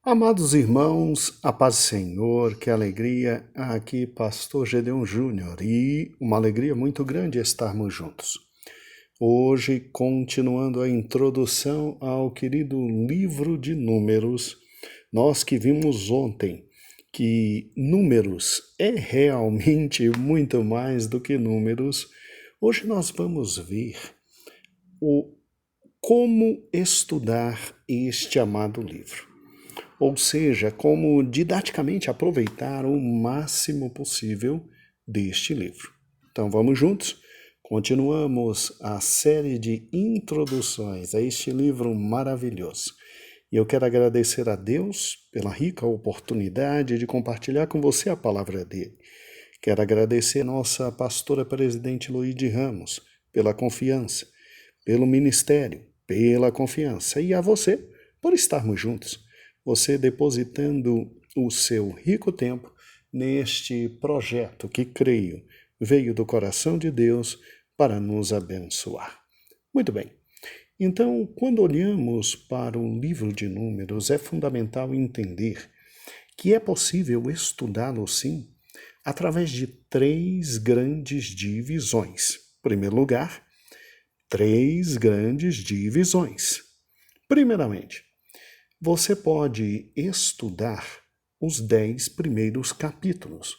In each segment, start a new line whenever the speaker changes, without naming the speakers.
Amados irmãos, a paz do Senhor, que alegria, aqui Pastor Gedeon Júnior, e uma alegria muito grande estarmos juntos. Hoje, continuando a introdução ao querido livro de Números, nós que vimos ontem que números é realmente muito mais do que números, hoje nós vamos ver como estudar este amado livro. Ou seja, como didaticamente aproveitar o máximo possível deste livro. Então vamos juntos? Continuamos a série de introduções a este livro maravilhoso. E eu quero agradecer a Deus pela rica oportunidade de compartilhar com você a palavra dele. Quero agradecer a nossa pastora presidente Luíde Ramos pela confiança, pelo ministério, pela confiança, e a você por estarmos juntos. Você depositando o seu rico tempo neste projeto que, creio, veio do coração de Deus para nos abençoar. Muito bem. Então, quando olhamos para o livro de Números, é fundamental entender que é possível estudá-lo, sim, através de três grandes divisões. Em primeiro lugar, três grandes divisões. Primeiramente, você pode estudar os 10 primeiros capítulos,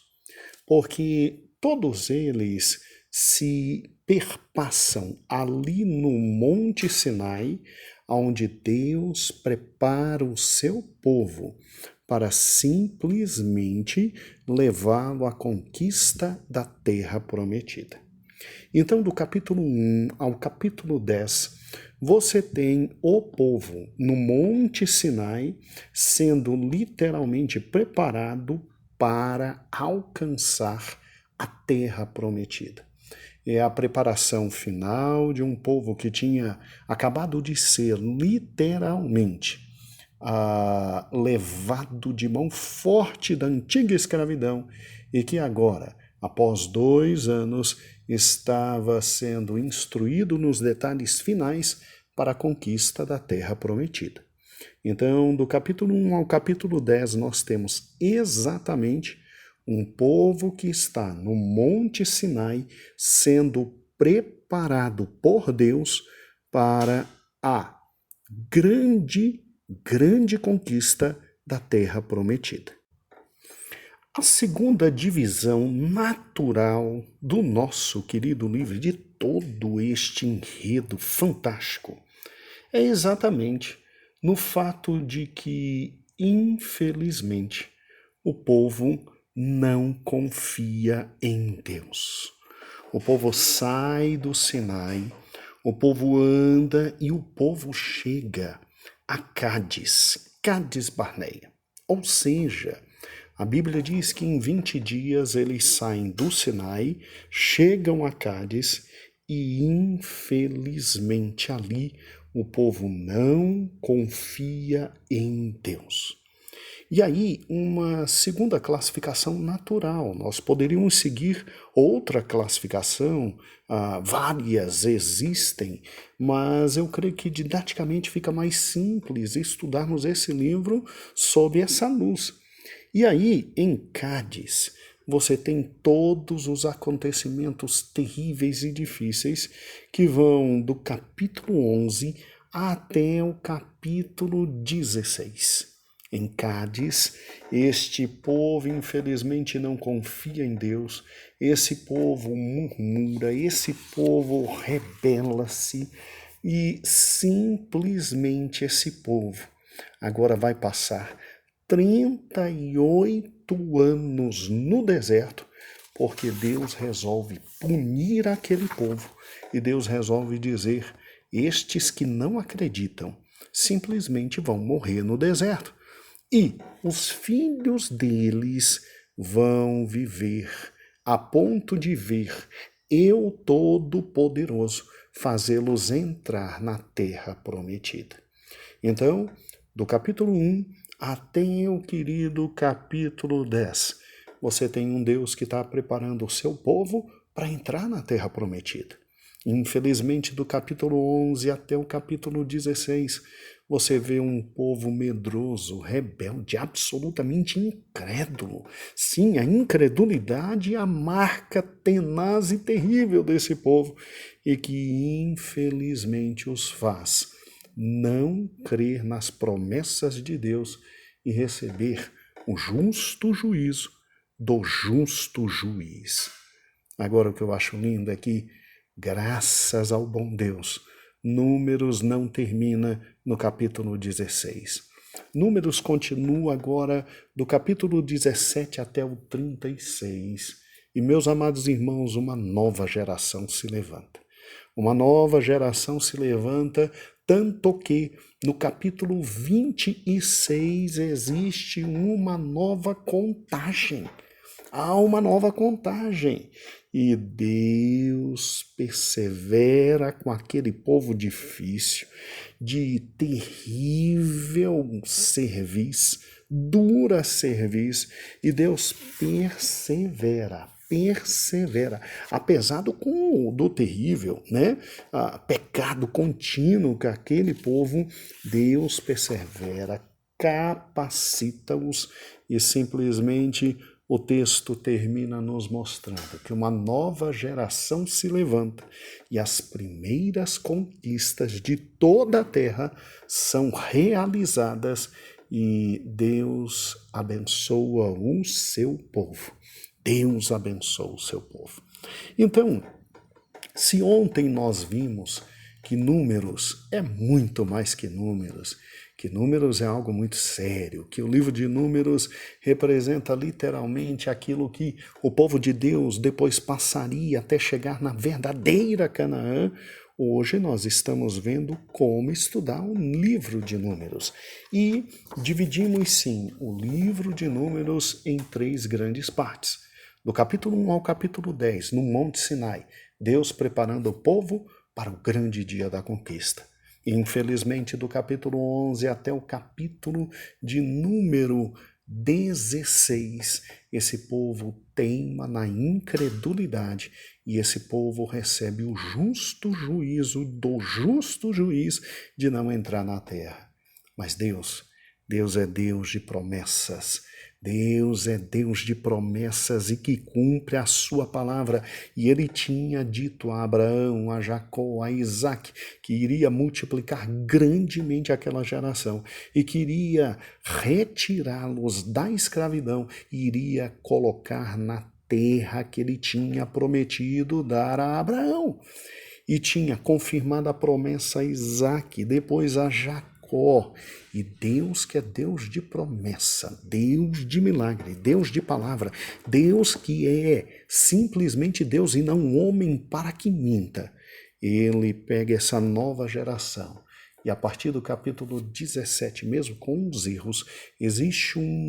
porque todos eles se perpassam ali no Monte Sinai, onde Deus prepara o seu povo para simplesmente levá-lo à conquista da terra prometida. Então, do capítulo 1 ao capítulo 10, você tem o povo no Monte Sinai sendo literalmente preparado para alcançar a terra prometida. É a preparação final de um povo que tinha acabado de ser literalmente levado de mão forte da antiga escravidão e que agora, após 2 anos, estava sendo instruído nos detalhes finais para a conquista da terra prometida. Então, do capítulo 1 ao capítulo 10, nós temos exatamente um povo que está no Monte Sinai sendo preparado por Deus para a grande conquista da terra prometida. A segunda divisão natural do nosso querido livro, de todo este enredo fantástico, é exatamente no fato de que, infelizmente, o povo não confia em Deus. O povo sai do Sinai, o povo anda e o povo chega a Cádiz Barneia. Ou seja, a Bíblia diz que em 20 dias eles saem do Sinai, chegam a Cádiz e, infelizmente, ali o povo não confia em Deus. E aí, uma segunda classificação natural. Nós poderíamos seguir outra classificação, várias existem, mas eu creio que didaticamente fica mais simples estudarmos esse livro sob essa luz. E aí, em Cádiz, você tem todos os acontecimentos terríveis e difíceis que vão do capítulo 11 até o capítulo 16. Em Cádiz, este povo infelizmente não confia em Deus, esse povo murmura, esse povo rebela-se e simplesmente esse povo agora vai passar 38 anos no deserto, porque Deus resolve punir aquele povo e Deus resolve dizer: estes que não acreditam simplesmente vão morrer no deserto. E os filhos deles vão viver a ponto de ver eu Todo-Poderoso fazê-los entrar na terra prometida. Então, do capítulo 1 até o querido capítulo 10, você tem um Deus que está preparando o seu povo para entrar na terra prometida. Infelizmente, do capítulo 11 até o capítulo 16, você vê um povo medroso, rebelde, absolutamente incrédulo. Sim, a incredulidade é a marca tenaz e terrível desse povo e que infelizmente os faz não crer nas promessas de Deus e receber o justo juízo do justo juiz. Agora, o que eu acho lindo é que, graças ao bom Deus, Números não termina no capítulo 16. Números continua agora do capítulo 17 até o 36. E, meus amados irmãos, uma nova geração se levanta. Uma nova geração se levanta, tanto que no capítulo 26 existe uma nova contagem. Há uma nova contagem. E Deus persevera com aquele povo difícil, de terrível serviço, dura serviço, e Deus persevera. Apesar do terrível, pecado contínuo que aquele povo, Deus persevera, capacita-os e simplesmente o texto termina nos mostrando que uma nova geração se levanta e as primeiras conquistas de toda a terra são realizadas e Deus abençoa o seu povo. Deus abençoa o seu povo. Então, se ontem nós vimos que Números é muito mais que Números é algo muito sério, que o livro de Números representa literalmente aquilo que o povo de Deus depois passaria até chegar na verdadeira Canaã, hoje nós estamos vendo como estudar o livro de Números. E dividimos, sim, o livro de Números em 3 grandes partes. Do capítulo 1 ao capítulo 10, no Monte Sinai, Deus preparando o povo para o grande dia da conquista. Infelizmente, do capítulo 11 até o capítulo de número 16, esse povo teima na incredulidade e esse povo recebe o justo juízo do justo juiz de não entrar na terra. Mas Deus é Deus de promessas. Deus é Deus de promessas e que cumpre a sua palavra. E ele tinha dito a Abraão, a Jacó, a Isaac, que iria multiplicar grandemente aquela geração e que iria retirá-los da escravidão e iria colocar na terra que ele tinha prometido dar a Abraão. E tinha confirmado a promessa a Isaac, depois a Jacó. E Deus que é Deus de promessa, Deus de milagre, Deus de palavra, Deus que é simplesmente Deus e não homem para que minta. Ele pega essa nova geração e a partir do capítulo 17, mesmo com os erros, existe uma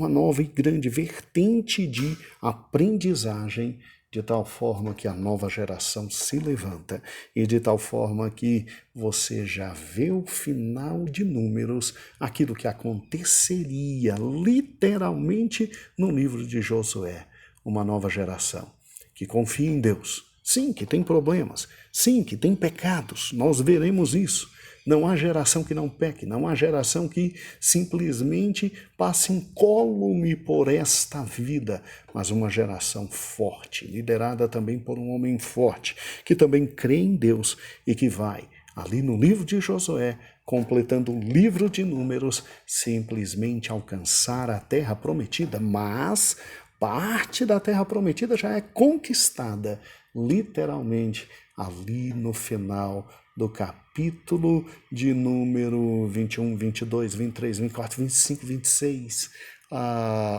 nova e grande vertente de aprendizagem, de tal forma que a nova geração se levanta e de tal forma que você já vê o final de Números, aquilo que aconteceria literalmente no livro de Josué, uma nova geração que confia em Deus. Sim, que tem problemas, sim, que tem pecados, nós veremos isso. Não há geração que não peque, não há geração que simplesmente passe incólume por esta vida, mas uma geração forte, liderada também por um homem forte, que também crê em Deus e que vai, ali no livro de Josué, completando o livro de Números, simplesmente alcançar a terra prometida, mas parte da terra prometida já é conquistada, literalmente, ali no final do capítulo de número 21, 22, 23, 24, 25, 26.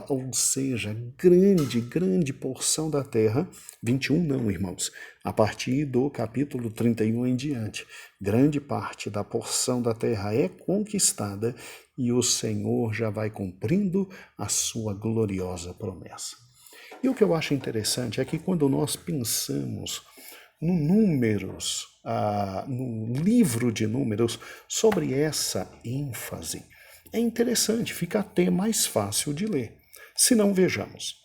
Ou seja, grande porção da terra, 21 não, irmãos, a partir do capítulo 31 em diante, grande parte da porção da terra é conquistada e o Senhor já vai cumprindo a sua gloriosa promessa. E o que eu acho interessante é que quando nós pensamos no Números, no livro de Números, sobre essa ênfase, é interessante, fica até mais fácil de ler. Se não, vejamos.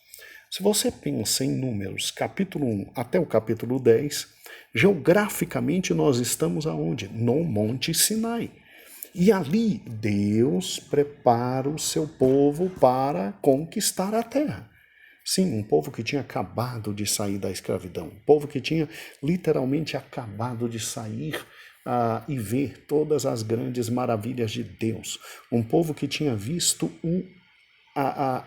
Se você pensa em Números, capítulo 1 até o capítulo 10, Geograficamente nós estamos aonde? No Monte Sinai. E ali Deus prepara o seu povo para conquistar a terra. Sim, um povo que tinha acabado de sair da escravidão, um povo que tinha literalmente acabado de sair e ver todas as grandes maravilhas de Deus, um povo que tinha visto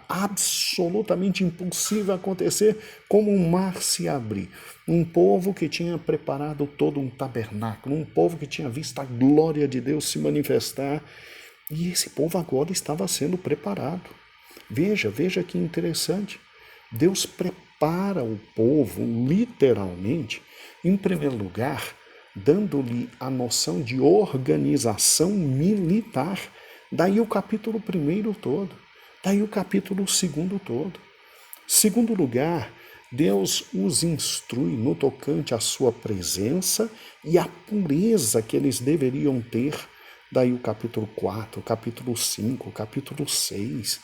absolutamente impossível acontecer, como um mar se abrir, um povo que tinha preparado todo um tabernáculo, um povo que tinha visto a glória de Deus se manifestar, e esse povo agora estava sendo preparado. Veja que interessante. Deus prepara o povo, literalmente, em primeiro lugar, dando-lhe a noção de organização militar. Daí o capítulo 1 todo, daí o capítulo 2 todo. Segundo lugar, Deus os instrui no tocante à sua presença e à pureza que eles deveriam ter. Daí o capítulo 4, o capítulo 5, o capítulo 6.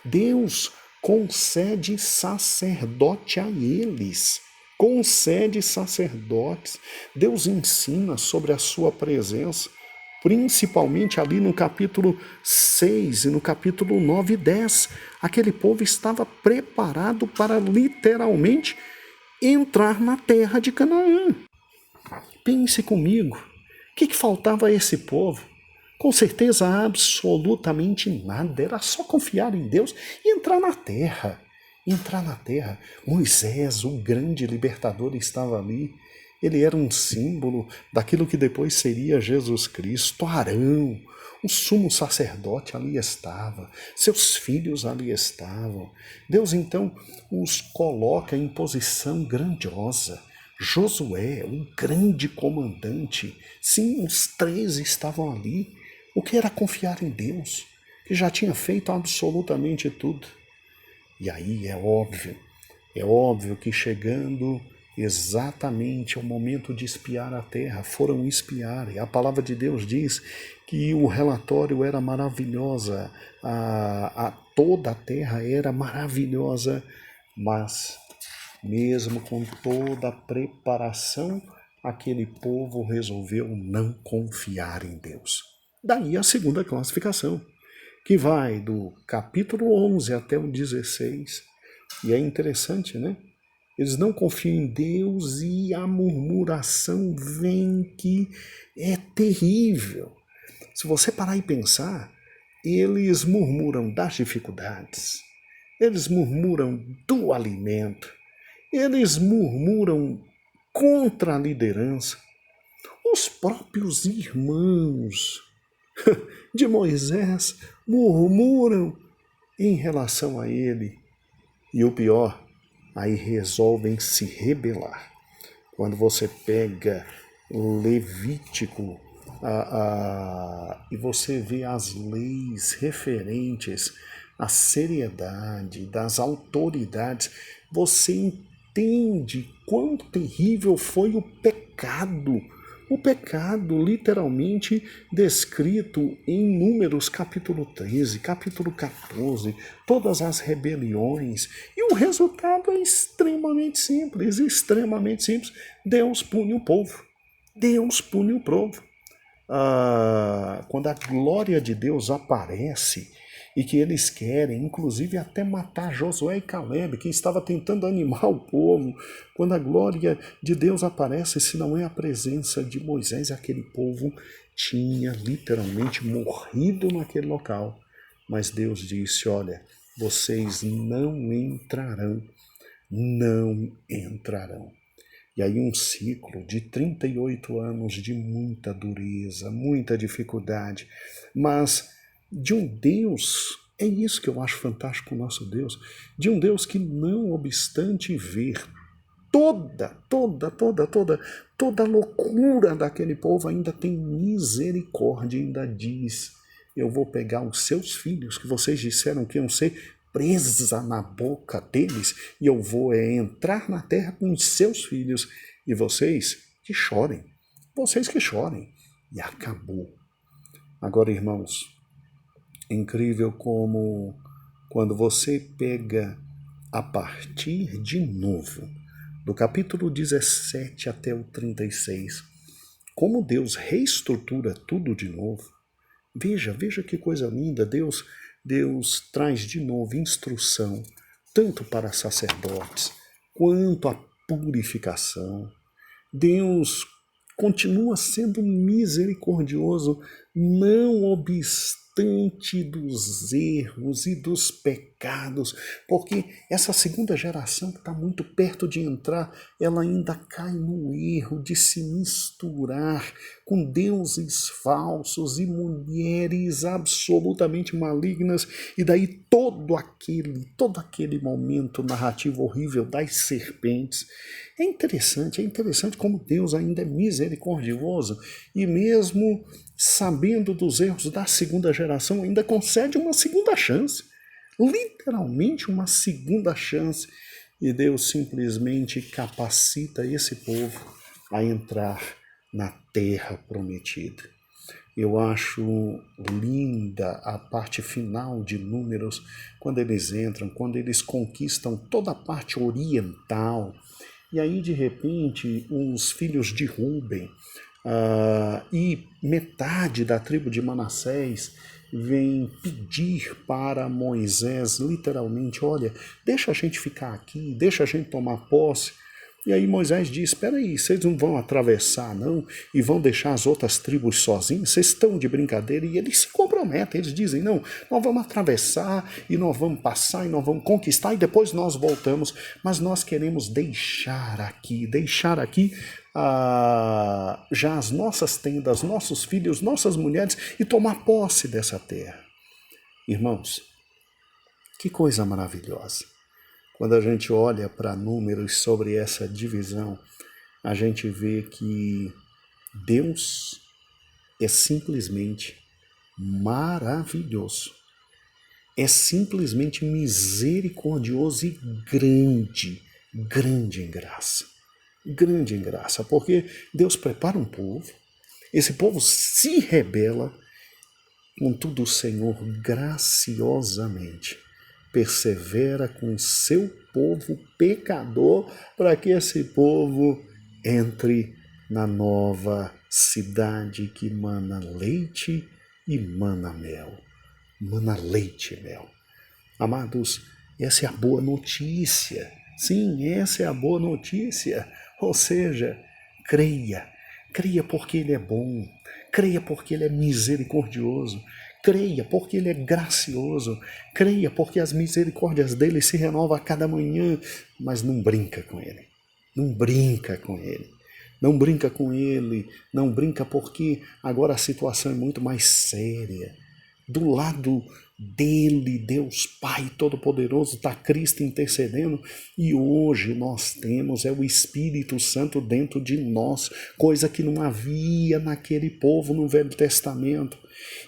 Deus concede sacerdote a eles. Concede sacerdotes. Deus ensina sobre a sua presença, principalmente ali no capítulo 6 e no capítulo 9 e 10. Aquele povo estava preparado para literalmente entrar na terra de Canaã. Pense comigo, o que faltava a esse povo? Com certeza absolutamente nada, era só confiar em Deus e entrar na terra. Entrar na terra. Moisés, o grande libertador, estava ali. Ele era um símbolo daquilo que depois seria Jesus Cristo. Arão, o sumo sacerdote, ali estava. Seus filhos ali estavam. Deus então os coloca em posição grandiosa. Josué, o grande comandante, sim, os 13 estavam ali. O que era confiar em Deus, que já tinha feito absolutamente tudo. E aí é óbvio que chegando exatamente ao momento de espiar a terra, foram espiar, e a palavra de Deus diz que o relatório era maravilhosa, toda a terra era maravilhosa, mas mesmo com toda a preparação, aquele povo resolveu não confiar em Deus. Daí a segunda classificação, que vai do capítulo 11 até o 16. E é interessante, né? Eles não confiam em Deus e a murmuração vem que é terrível. Se você parar e pensar, eles murmuram das dificuldades, eles murmuram do alimento, eles murmuram contra a liderança. Os próprios irmãos de Moisés murmuram em relação a ele. E o pior, aí resolvem se rebelar. Quando você pega Levítico e você vê as leis referentes à seriedade das autoridades, você entende quão terrível foi o pecado. O pecado literalmente descrito em Números capítulo 13, capítulo 14, todas as rebeliões. E o resultado é extremamente simples, extremamente simples. Deus pune o povo. Deus pune o povo. Quando a glória de Deus aparece e que eles querem, inclusive até matar Josué e Caleb, que estava tentando animar o povo, quando a glória de Deus aparece, se não é a presença de Moisés, aquele povo tinha literalmente morrido naquele local. Mas Deus disse, olha, vocês não entrarão, não entrarão. E aí um ciclo de 38 anos de muita dureza, muita dificuldade, mas de um Deus, é isso que eu acho fantástico o nosso Deus, de um Deus que não obstante ver toda a loucura daquele povo, ainda tem misericórdia, ainda diz, eu vou pegar os seus filhos, que vocês disseram que iam ser presa na boca deles, e eu vou entrar na terra com os seus filhos, e vocês que chorem, e acabou. Agora, irmãos, é incrível como quando você pega a partir de novo do capítulo 17 até o 36, como Deus reestrutura tudo de novo. Veja que coisa linda. Deus traz de novo instrução, tanto para sacerdotes, quanto a purificação. Deus continua sendo misericordioso, não obstante dos erros e dos pecados, porque essa segunda geração que está muito perto de entrar, ela ainda cai no erro de se misturar com deuses falsos e mulheres absolutamente malignas, e daí todo aquele momento narrativo horrível das serpentes. É interessante como Deus ainda é misericordioso e mesmo sabendo dos erros da segunda geração, ainda concede uma segunda chance, literalmente uma segunda chance, e Deus simplesmente capacita esse povo a entrar na terra prometida. Eu acho linda a parte final de Números, quando eles entram, quando eles conquistam toda a parte oriental. E aí, de repente, os filhos de Rúben e metade da tribo de Manassés vem pedir para Moisés, literalmente, olha, deixa a gente ficar aqui, deixa a gente tomar posse. E aí Moisés diz, espera aí, vocês não vão atravessar não e vão deixar as outras tribos sozinhos? Vocês estão de brincadeira? E eles se comprometem, eles dizem, não, nós vamos atravessar e nós vamos passar e nós vamos conquistar e depois nós voltamos, mas nós queremos deixar aqui já as nossas tendas, nossos filhos, nossas mulheres e tomar posse dessa terra. Irmãos, que coisa maravilhosa. Quando a gente olha para Números sobre essa divisão, a gente vê que Deus é simplesmente maravilhoso. É simplesmente misericordioso e grande em graça. Grande em graça, porque Deus prepara um povo, esse povo se rebela, contudo o Senhor graciosamente persevera com seu povo pecador para que esse povo entre na nova cidade que mana leite e mana mel. Mana leite e mel. Amados, essa é a boa notícia. Sim, essa é a boa notícia. Ou seja, creia porque Ele é bom, creia porque Ele é misericordioso, creia porque Ele é gracioso, creia porque as misericórdias dEle se renovam a cada manhã, mas não brinca com Ele, não brinca com Ele. Não brinca com Ele, não brinca porque agora a situação é muito mais séria. Do lado dele, Deus Pai Todo-Poderoso, está Cristo intercedendo, e hoje nós temos o Espírito Santo dentro de nós, coisa que não havia naquele povo no Velho Testamento.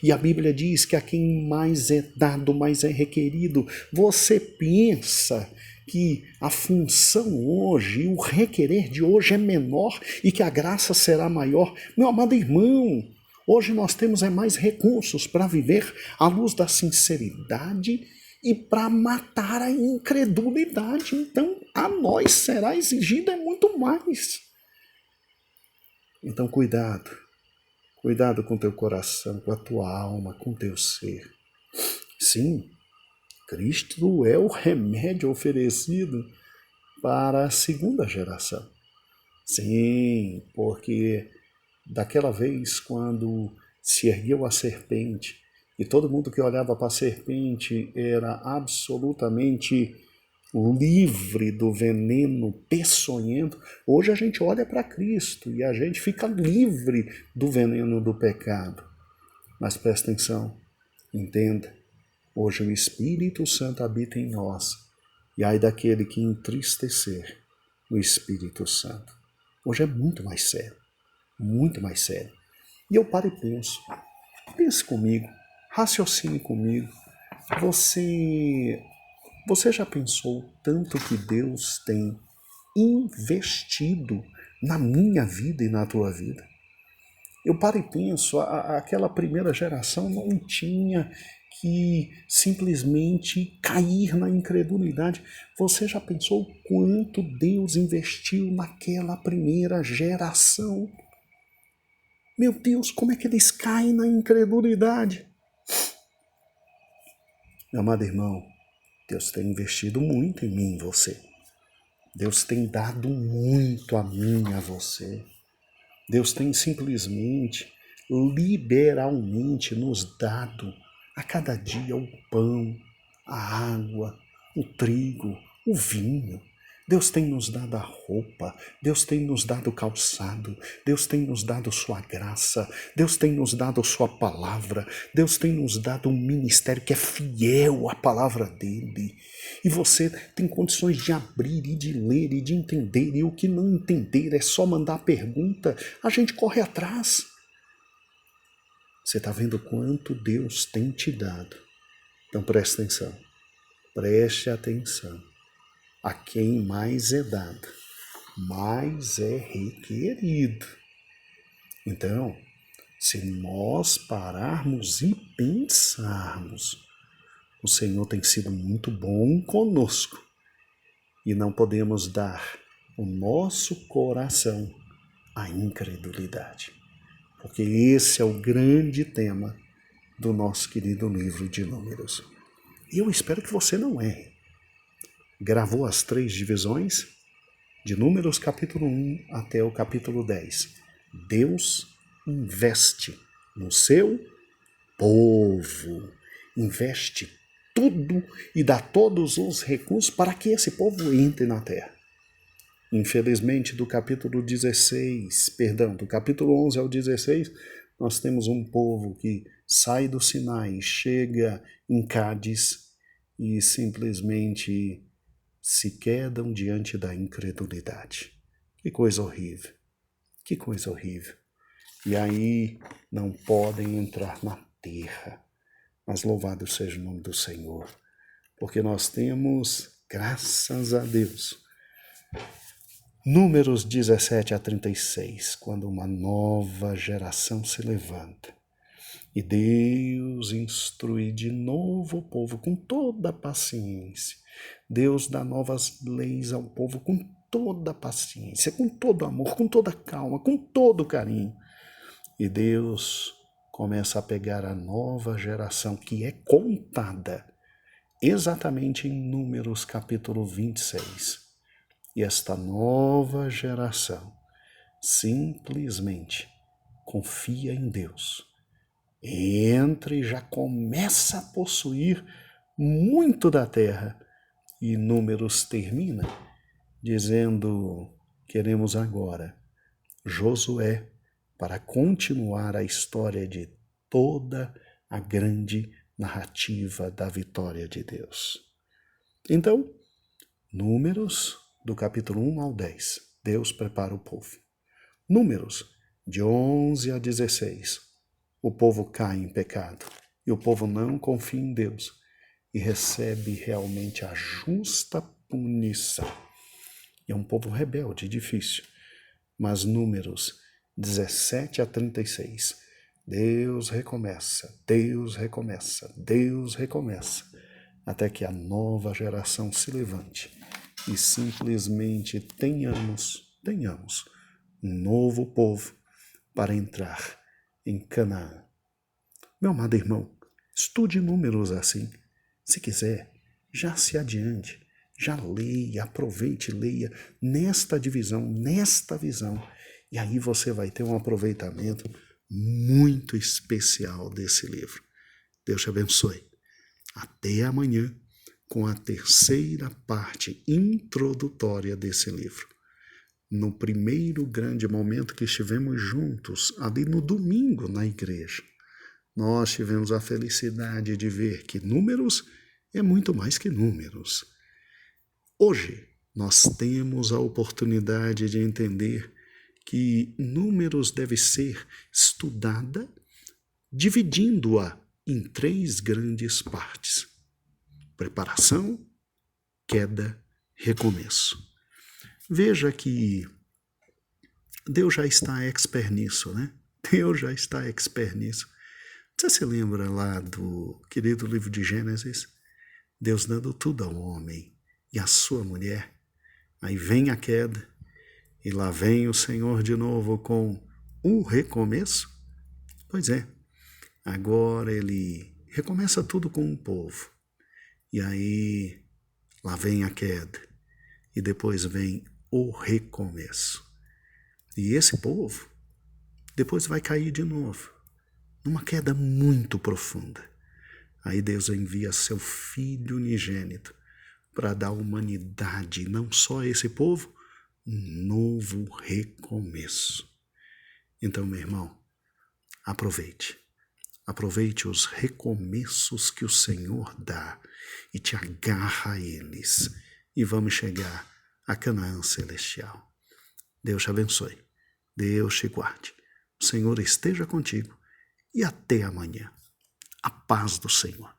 E a Bíblia diz que a quem mais é dado, mais é requerido. Você pensa que a função hoje, o requerer de hoje é menor e que a graça será maior? Meu amado irmão, hoje nós temos mais recursos para viver à luz da sinceridade e para matar a incredulidade. Então, a nós será exigida muito mais. Então, cuidado com teu coração, com a tua alma, com teu ser. Sim, Cristo é o remédio oferecido para a segunda geração. Sim, porque daquela vez quando se ergueu a serpente e todo mundo que olhava para a serpente era absolutamente livre do veneno peçonhento, hoje a gente olha para Cristo e a gente fica livre do veneno do pecado. Mas presta atenção, entenda, hoje o Espírito Santo habita em nós, e ai daquele que entristecer o Espírito Santo. Hoje é muito mais sério, muito mais sério. E eu paro e penso, pense comigo, raciocine comigo. Você já pensou tanto que Deus tem investido na minha vida e na tua vida? Eu paro e penso, aquela primeira geração não tinha que simplesmente cair na incredulidade. Você já pensou o quanto Deus investiu naquela primeira geração? Meu Deus, como é que eles caem na incredulidade? Meu amado irmão, Deus tem investido muito em mim e em você. Deus tem dado muito a mim e a você. Deus tem simplesmente, liberalmente nos dado a cada dia o pão, a água, o trigo, o vinho. Deus tem nos dado a roupa, Deus tem nos dado o calçado, Deus tem nos dado sua graça, Deus tem nos dado sua palavra, Deus tem nos dado um ministério que é fiel à palavra dele. E você tem condições de abrir e de ler e de entender, e o que não entender é só mandar pergunta, a gente corre atrás. Você está vendo quanto Deus tem te dado. Então preste atenção, preste atenção. A quem mais é dado, mais é requerido. Então, se nós pararmos e pensarmos, o Senhor tem sido muito bom conosco e não podemos dar o nosso coração à incredulidade, porque esse é o grande tema do nosso querido livro de Números. E eu espero que você não erre. Gravou as 3 divisões? De Números capítulo 1 até o capítulo 10. Deus investe no seu povo. Investe tudo e dá todos os recursos para que esse povo entre na terra. Infelizmente, do capítulo 11 ao 16, nós temos um povo que sai do Sinai, chega em Cádiz e simplesmente se quedam diante da incredulidade. Que coisa horrível, que coisa horrível. E aí não podem entrar na terra. Mas louvado seja o nome do Senhor, porque nós temos, graças a Deus, Números 17 a 36, quando uma nova geração se levanta. E Deus instrui de novo o povo com toda a paciência. Deus dá novas leis ao povo com toda a paciência, com todo amor, com toda calma, com todo carinho. E Deus começa a pegar a nova geração que é contada exatamente em Números capítulo 26. E esta nova geração simplesmente confia em Deus. Entra e já começa a possuir muito da terra. E Números termina dizendo: queremos agora Josué para continuar a história de toda a grande narrativa da vitória de Deus. Então, Números do capítulo 1 ao 10, Deus prepara o povo. Números de 11 a 16, o povo cai em pecado e o povo não confia em Deus e recebe realmente a justa punição. É um povo rebelde, difícil. Mas Números 17 a 36, Deus recomeça, Deus recomeça, Deus recomeça, até que a nova geração se levante e simplesmente tenhamos um novo povo para entrar em Canaã. Meu amado irmão, estude Números assim. Se quiser, já se adiante, já leia, aproveite e leia nesta divisão, nesta visão. E aí você vai ter um aproveitamento muito especial desse livro. Deus te abençoe. Até amanhã com a terceira parte introdutória desse livro. No primeiro grande momento que estivemos juntos, ali no domingo na igreja, nós tivemos a felicidade de ver que Números é muito mais que números. Hoje, nós temos a oportunidade de entender que Números deve ser estudada dividindo-a em 3 grandes partes: preparação, queda, recomeço. Veja que Deus já está expert nisso, né? Deus já está expert nisso. Você se lembra lá do querido livro de Gênesis? Deus dando tudo ao homem e à sua mulher. Aí vem a queda e lá vem o Senhor de novo com um recomeço. Pois é, agora ele recomeça tudo com um povo. E aí lá vem a queda e depois vem o recomeço. E esse povo depois vai cair de novo, numa queda muito profunda. Aí Deus envia seu Filho unigênito para dar à humanidade, não só a esse povo, um novo recomeço. Então, meu irmão, aproveite. Aproveite os recomeços que o Senhor dá e te agarra a eles. E vamos chegar a Canaã celestial. Deus te abençoe. Deus te guarde. O Senhor esteja contigo e até amanhã. A paz do Senhor.